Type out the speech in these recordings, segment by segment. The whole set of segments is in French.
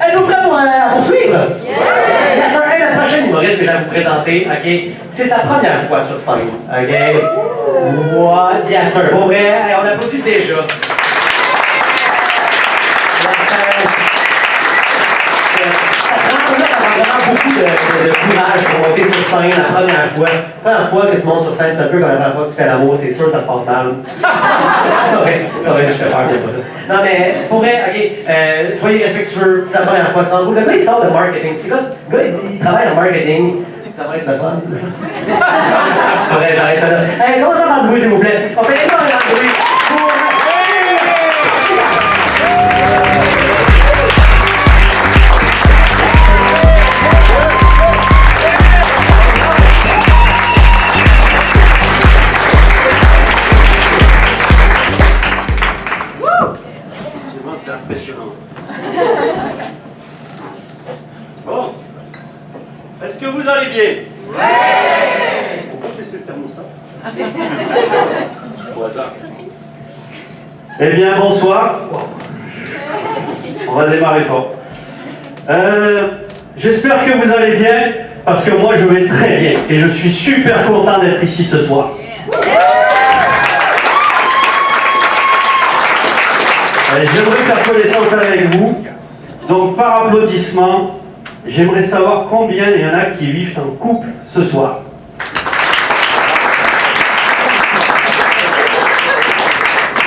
Êtes-vous prêts pour poursuivre? Bien sûr, la prochaine humoriste que je vais vous présenter, ok, c'est sa première fois sur scène, ok? What? Bien sûr, pour vrai, on applaudit déjà. Ça prend vraiment beaucoup de courage pour monter sur scène la première fois. La première fois que tu montes sur scène, c'est un peu comme la première fois que tu fais l'amour, c'est sûr, ça se passe mal. C'est vrai, je fais peur, bien pas ça. Non, mais pour vrai, ok, soyez respectueux, c'est la première fois, c'est vraiment cool. Le gars, il sort de marketing. Le gars, il travaille en marketing. Ça va être le fun. Ouais, j'arrête ça là. Hey, comment ça parle du bruit, s'il vous plaît? On fait énormément de bruit pour... C'est impressionnant. Bon. Est-ce que vous allez bien? Oui! Pourquoi baisser le thermostat? Au hasard. Eh bien, bonsoir. On va démarrer fort. J'espère que vous allez bien, parce que moi je vais très bien. Et je suis super content d'être ici ce soir. J'aimerais faire connaissance avec vous. Donc, par applaudissement, j'aimerais savoir combien il y en a qui vivent en couple ce soir.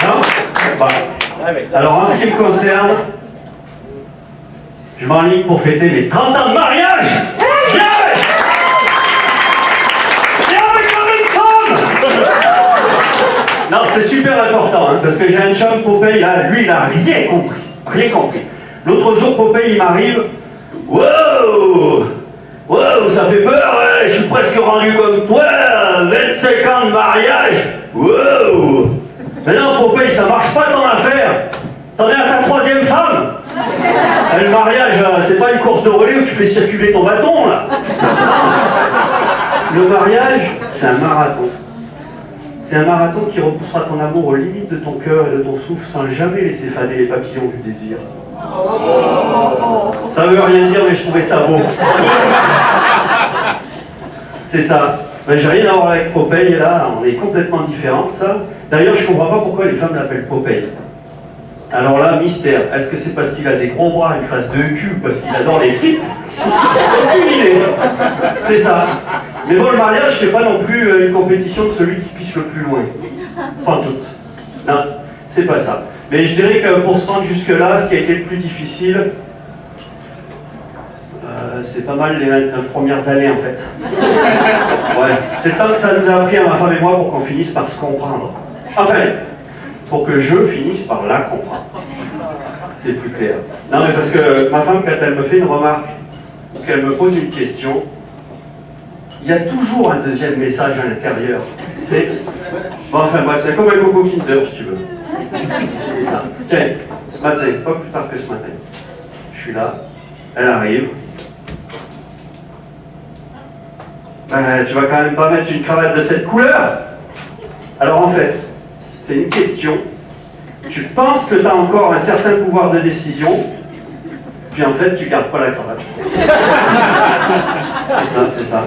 Non? Bah. Alors, en ce qui me concerne, je m'enligne pour fêter mes 30 ans de mariage. Yes! Et avec ma même femme! Non, c'est super important, hein, parce que j'ai un chum, Popeye, là, lui, il n'a rien compris. Rien compris. L'autre jour, Popeye, il m'arrive. Wow! Wow, ça fait peur, ouais, je suis presque rendu comme toi, 25 ans de mariage. Wow! Mais non, Popeye, ça marche pas ton affaire. T'en es à ta 3e femme. Le mariage, c'est pas une course de relais où tu fais circuler ton bâton, là. Le mariage, c'est un marathon. C'est un marathon qui repoussera ton amour aux limites de ton cœur et de ton souffle sans jamais laisser faner les papillons du désir. Ça veut rien dire, mais je trouvais ça beau. C'est ça. Ben, j'ai rien à voir avec Popeye, là, on est complètement différents, ça. D'ailleurs, je comprends pas pourquoi les femmes l'appellent Popeye. Alors là, mystère. Est-ce que c'est parce qu'il a des gros bras, une face de cul, ou parce qu'il adore les pipes? Aucune idée. C'est ça. Mais bon, le mariage, c'est pas non plus une compétition de celui qui pisse le plus loin. Pas tout. Non, c'est pas ça. Mais je dirais que pour se rendre jusque-là, ce qui a été le plus difficile, c'est pas mal les 29 premières années, en fait. Ouais, c'est le temps que ça nous a appris à ma femme et moi pour qu'on finisse par se comprendre. Enfin, pour que je finisse par la comprendre. C'est plus clair. Non, mais parce que ma femme, quand elle me fait une remarque, ou qu'elle me pose une question, il y a toujours un deuxième message à l'intérieur. Tu sais? Bon, enfin bref, c'est comme un Coco Kinder, si tu veux. C'est ça. Tiens, ce matin, pas plus tard que ce matin, je suis là, elle arrive. Tu vas quand même pas mettre une cravate de cette couleur? Alors en fait, c'est une question. Tu penses que tu as encore un certain pouvoir de décision, puis en fait, tu gardes pas la cravate. C'est ça.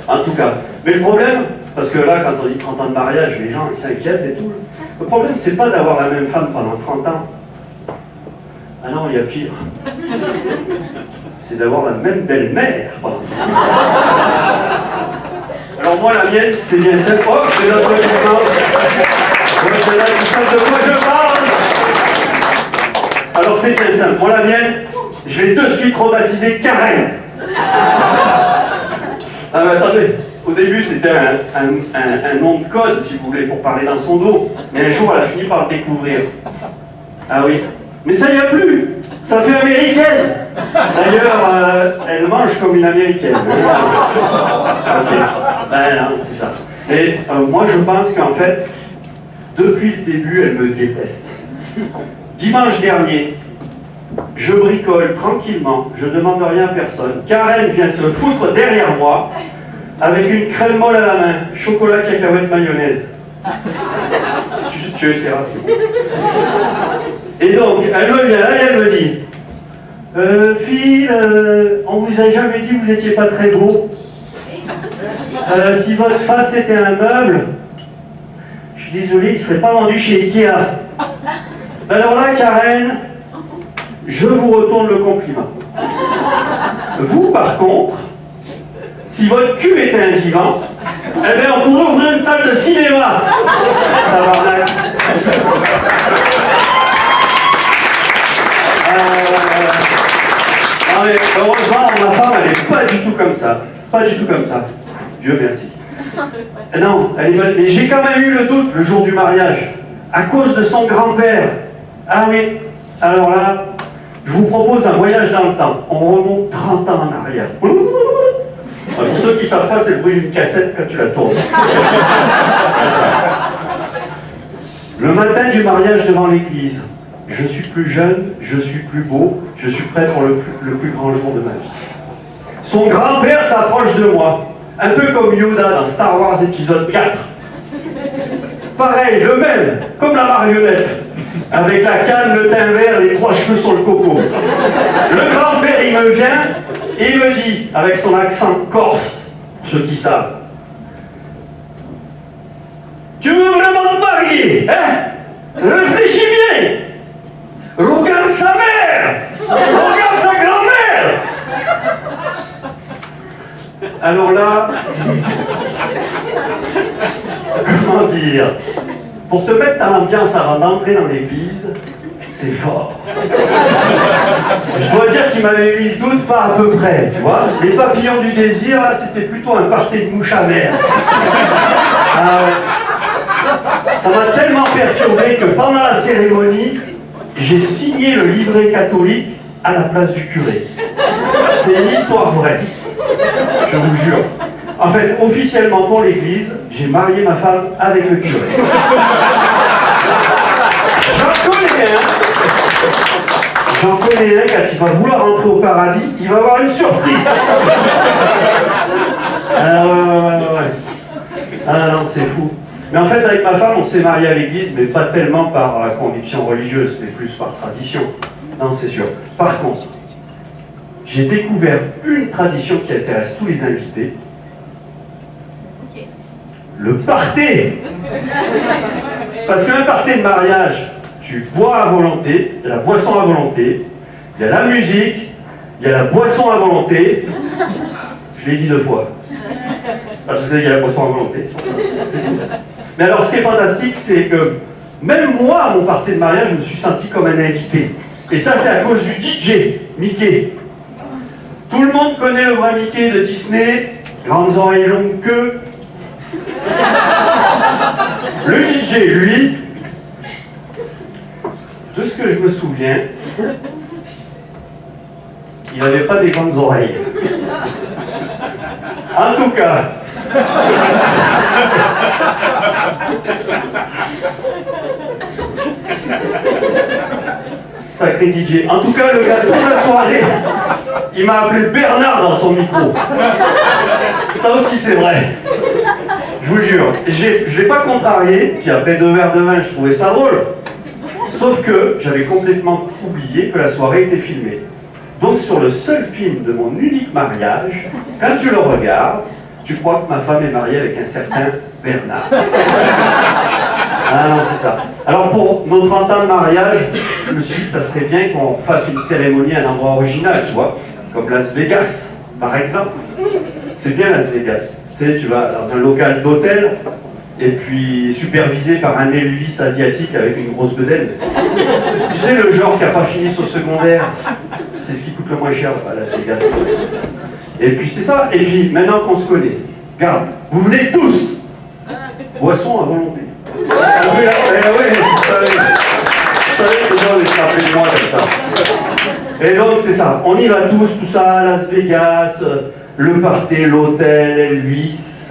En tout cas. Mais le problème, parce que là, quand on dit 30 ans de mariage, les gens ils s'inquiètent et tout. Le problème, c'est pas d'avoir la même femme pendant 30 ans. Ah non, il y a pire. C'est d'avoir la même belle-mère pendant 30 ans. Alors moi, la mienne, c'est bien simple. Oh, des applaudissements. Moi, je là qui savent de quoi je parle. Alors c'est bien simple. Moi, la mienne, je l'ai de suite rebaptisée Karen. Ah mais attendez, au début c'était un nom de code, si vous voulez, pour parler dans son dos. Mais un jour, elle a fini par le découvrir. Ah oui. Mais ça y a plus. Ça fait américaine. D'ailleurs, elle mange comme une américaine. Ok. Ben non, c'est ça. Et moi, je pense qu'en fait, depuis le début, elle me déteste. Dimanche dernier, je bricole tranquillement, je demande rien à personne. Karen vient se foutre derrière moi avec une crème molle à la main, chocolat, cacahuète, mayonnaise. Tu essaieras, c'est bon. Et donc, elle me vient là et elle me dit Phil, on vous a jamais dit que vous étiez pas très beau. Si votre face était un meuble, je suis désolé, il ne serait pas vendu chez Ikea. Alors là, Karen, je vous retourne le compliment. Vous, par contre, si votre cul était un divan, eh bien, on pourrait ouvrir une salle de cinéma. Tabarnak. Non mais heureusement, ma femme, elle n'est pas du tout comme ça. Pas du tout comme ça. Dieu merci. Non, elle est bonne. Mais j'ai quand même eu le doute le jour du mariage. À cause de son grand-père. Ah oui. Alors là, je vous propose un voyage dans le temps. On remonte 30 ans en arrière. Pour ceux qui ne savent pas, c'est le bruit d'une cassette quand tu la tournes. C'est ça. Le matin du mariage devant l'église. Je suis plus jeune, je suis plus beau, je suis prêt pour le plus grand jour de ma vie. Son grand-père s'approche de moi, un peu comme Yoda dans Star Wars épisode 4. Pareil, le même, comme la marionnette, avec la canne, le teint vert, les 3 cheveux sur le coco. Le grand-père, il me vient et il me dit, avec son accent corse, pour ceux qui savent, « Tu veux vraiment te marier, hein? Réfléchis bien! Regarde sa mère! Regarde sa grand-mère! » Alors là, comment dire? Pour te mettre dans l'ambiance avant d'entrer dans l'église, c'est fort. Je dois dire qu'il m'avait mis le doute pas à peu près, tu vois. Les papillons du désir, là, c'était plutôt un party de mouches amères. Ah ouais. Ça m'a tellement perturbé que pendant la cérémonie, j'ai signé le livret catholique à la place du curé. C'est une histoire vraie. Je vous jure. En fait, officiellement pour l'église, j'ai marié ma femme avec le curé. J'en connais un, quand il va vouloir rentrer au paradis, il va avoir une surprise. Ouais. Ah non, c'est fou. Mais en fait, avec ma femme, on s'est marié à l'église, mais pas tellement par conviction religieuse, c'était plus par tradition. Non, c'est sûr. Par contre, j'ai découvert une tradition qui intéresse tous les invités. Le party. Parce qu'un party de mariage, tu bois à volonté, il y a la boisson à volonté, il y a la musique, il y a la boisson à volonté. Je l'ai dit 2 fois. Parce qu'il y a la boisson à volonté. Mais alors, ce qui est fantastique, c'est que même moi, à mon party de mariage, je me suis senti comme un invité. Et ça, c'est à cause du DJ, Mickey. Tout le monde connaît le vrai Mickey de Disney, grandes oreilles, longue queue. Le DJ, lui, de ce que je me souviens, il n'avait pas des grandes oreilles. En tout cas, sacré DJ. En tout cas, le gars, toute la soirée, il m'a appelé Bernard dans son micro. Ça aussi, c'est vrai. Je vous jure. Je ne l'ai pas contrarié, puis après 2 verres de vin, je trouvais ça drôle. Sauf que j'avais complètement oublié que la soirée était filmée. Donc, sur le seul film de mon unique mariage, quand tu le regardes, tu crois que ma femme est mariée avec un certain Bernard. Ah non, c'est ça. Alors pour nos 30 ans de mariage, je me suis dit que ça serait bien qu'on fasse une cérémonie à un endroit original, tu vois, comme Las Vegas, par exemple. C'est bien Las Vegas. Tu sais, tu vas dans un local d'hôtel, et puis supervisé par un Elvis asiatique avec une grosse bedaine. Tu sais, le genre qui n'a pas fini son secondaire, c'est ce qui coûte le moins cher à Las Vegas. Et puis c'est ça, et puis maintenant qu'on se connaît, regarde, vous venez tous, boisson à volonté. Ah oui, ouais, je savais que les gens allaient se rappeler de moi comme ça. Et donc c'est ça, on y va tous, tout ça, Las Vegas, le party, l'hôtel, Elvis.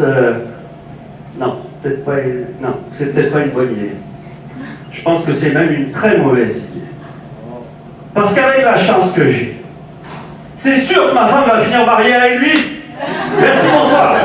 Non, peut-être pas, non, c'est peut-être pas une bonne idée. Je pense que c'est même une très mauvaise idée. Parce qu'avec la chance que j'ai, c'est sûr que ma femme va finir mariée à Elvis. Merci, bonsoir.